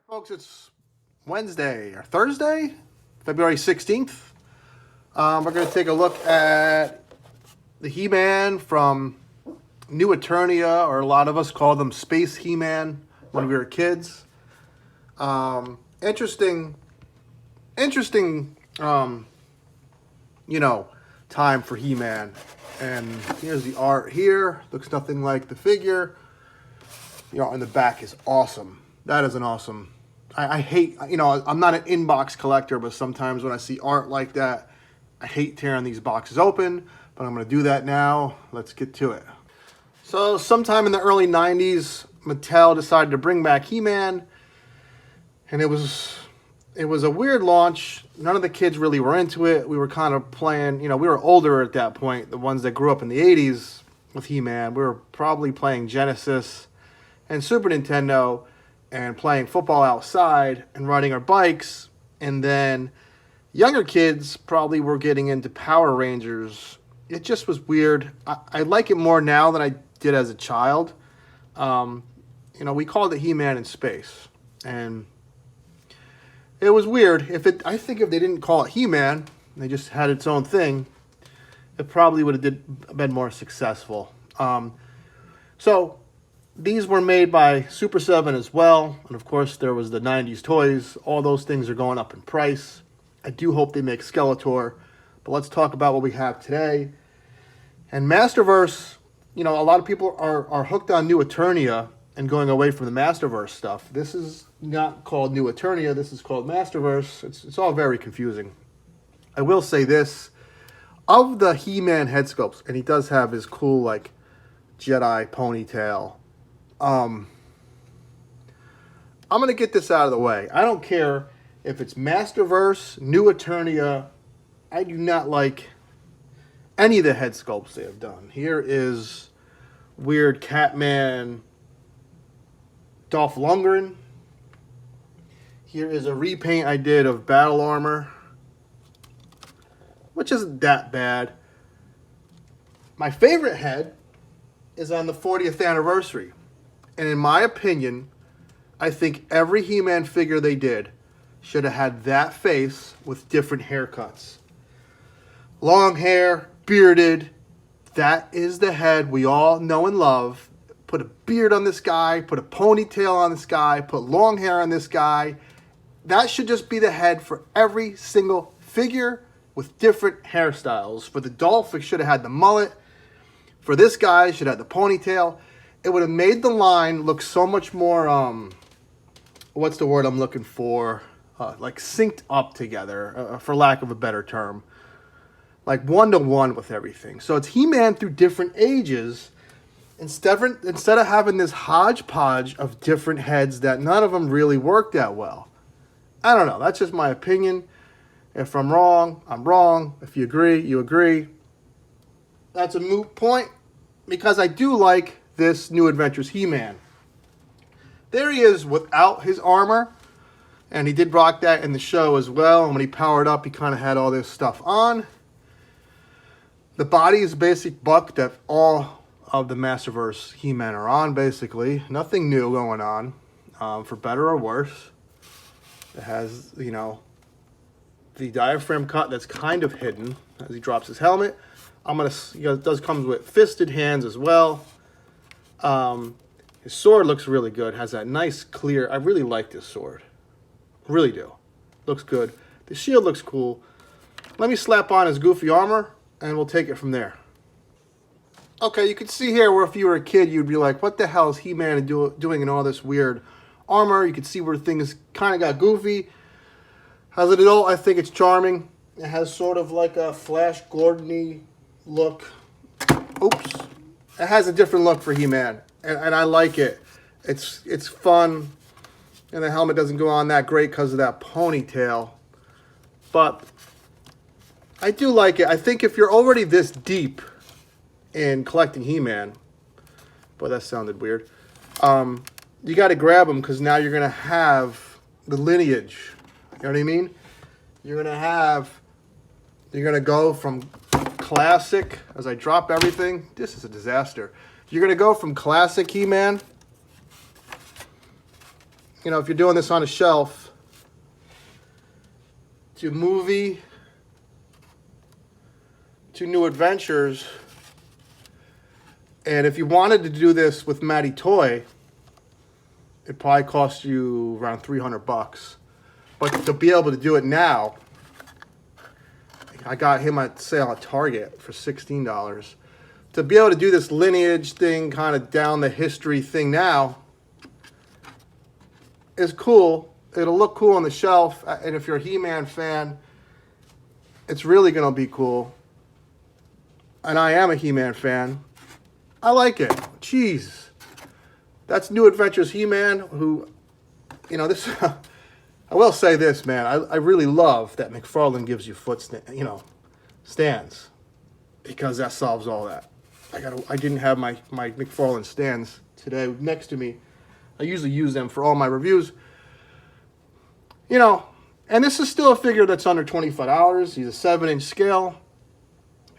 Folks, it's Wednesday or Thursday, February 16th. We're going to take a look at the He-Man from New Eternia, or a lot of us call them Space He-Man when we were kids. Interesting, time for He-Man. And here's the art here. Looks nothing like the figure. The art in the back is awesome. That is an awesome. I hate, I'm not an inbox collector, but sometimes when I see art like that, I hate tearing these boxes open, but I'm going to do that now. Let's get to it. So sometime in the early 90s, Mattel decided to bring back He-Man, and it was a weird launch. None of the kids really were into it. We were kind of playing, we were older at that point, the ones that grew up in the 80s with He-Man. We were probably playing Genesis and Super Nintendo, and playing football outside and riding our bikes. And then younger kids probably were getting into Power Rangers. It just was weird. I like it more now than I did as a child. We called it He-Man in Space. And it was weird. I think if they didn't call it He-Man, they just had its own thing, it probably would have been more successful. These were made by Super 7 as well. And of course, there was the 90s toys. All those things are going up in price. I do hope they make Skeletor. But let's talk about what we have today. And Masterverse, a lot of people are hooked on New Eternia and going away from the Masterverse stuff. This is not called New Eternia. This is called Masterverse. It's all very confusing. I will say this. Of the He-Man head sculpts, and he does have his cool, Jedi ponytail. I'm going to get this out of the way. I don't care if it's Masterverse, New Eternia. I do not like any of the head sculpts they have done. Here is weird Catman Dolph Lundgren. Here is a repaint I did of Battle Armor, which isn't that bad. My favorite head is on the 40th anniversary. And in my opinion, I think every He-Man figure they did should have had that face with different haircuts. Long hair, bearded. That is the head we all know and love. Put a beard on this guy, put a ponytail on this guy, put long hair on this guy. That should just be the head for every single figure with different hairstyles. For the Dolph, it should have had the mullet. For this guy, it should have had the ponytail. It would have made the line look so much more, what's the word I'm looking for? Synced up together, for lack of a better term. Like one-to-one with everything. So it's He-Man through different ages. Instead of having this hodgepodge of different heads that none of them really work that well. I don't know. That's just my opinion. If I'm wrong, I'm wrong. If you agree, you agree. That's a moot point, because I do like this New Adventures He-Man. There he is without his armor, and he did rock that in the show as well. And when he powered up, he kind of had all this stuff on. The body is basic buck that all of the Masterverse He-Man are on, basically. Nothing new going on, for better or worse. It has, the diaphragm cut that's kind of hidden as he drops his helmet. It does come with fisted hands as well. His sword looks really good. Has that nice clear. I really like this sword. Really do. Looks good. The shield looks cool. Let me slap on his goofy armor, and we'll take it from there. Okay, you can see here where if you were a kid, you'd be like, what the hell is He-Man doing in all this weird armor? You can see where things kind of got goofy. As an adult, I think it's charming. It has sort of like a Flash Gordon-y look. Oops. It has a different look for He-Man, and I like it. It's fun, and the helmet doesn't go on that great because of that ponytail. But I do like it. I think if you're already this deep in collecting He-Man, boy, that sounded weird. You got to grab them, because now you're gonna have the lineage. You know what I mean? You're gonna go from classic, as I drop everything. This is a disaster. You're going to go from classic He-Man you know, if you're doing this on a shelf, to movie, to New Adventures, and if you wanted to do this with Matty Toy, it probably cost you around $300. But to be able to do it now, I got him at sale at Target for $16. To be able to do this lineage thing, kind of down the history thing now, is cool. It'll look cool on the shelf, and if you're a He-Man fan, it's really going to be cool. And I am a He-Man fan. I like it. Jeez. That's New Adventures He-Man, who, you know, this... I will say this, man. I really love that McFarlane gives you stands, because that solves all that. I didn't have my McFarlane stands today next to me. I usually use them for all my reviews. You know, and this is still a figure that's under $25. He's a 7-inch scale.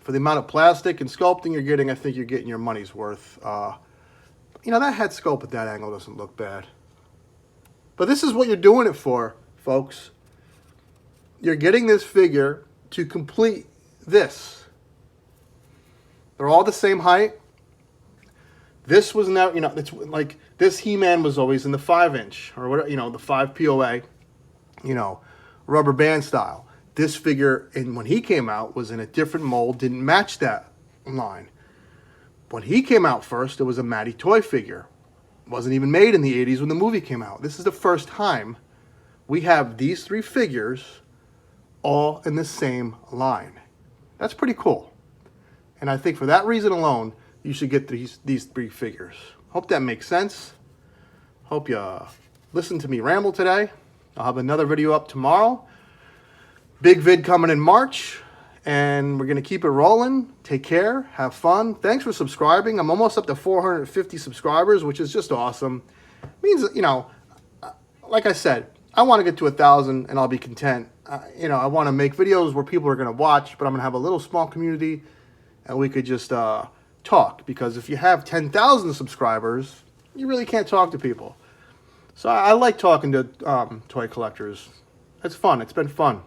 For the amount of plastic and sculpting you're getting, I think you're getting your money's worth. You know, that head sculpt at that angle doesn't look bad. But this is what you're doing it for, folks. You're getting this figure to complete this. They're all the same height. This was now, you know, it's like this He-Man was always in the 5-inch or whatever, you know, the 5 POA, you know, rubber band style. This figure, and when he came out, was in a different mold, didn't match that line. When he came out first, it was a Matty Toy figure. Wasn't even made in the 80s when the movie came out. This is the first time we have these 3 figures all in the same line. That's pretty cool. And I think for that reason alone, you should get these 3 figures. Hope that makes sense. Hope you listened to me ramble today. I'll have another video up tomorrow. Big vid coming in March. And we're going to keep it rolling. Take care. Have fun. Thanks for subscribing. I'm almost up to 450 subscribers, which is just awesome. It means, you know, like I said, I want to get to 1,000 and I'll be content. You know, I want to make videos where people are going to watch, but I'm going to have a little small community and we could just talk. Because if you have 10,000 subscribers, you really can't talk to people. So I like talking to toy collectors. It's fun. It's been fun.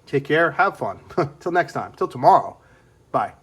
Take care. Have fun. Till next time. Till tomorrow. Bye.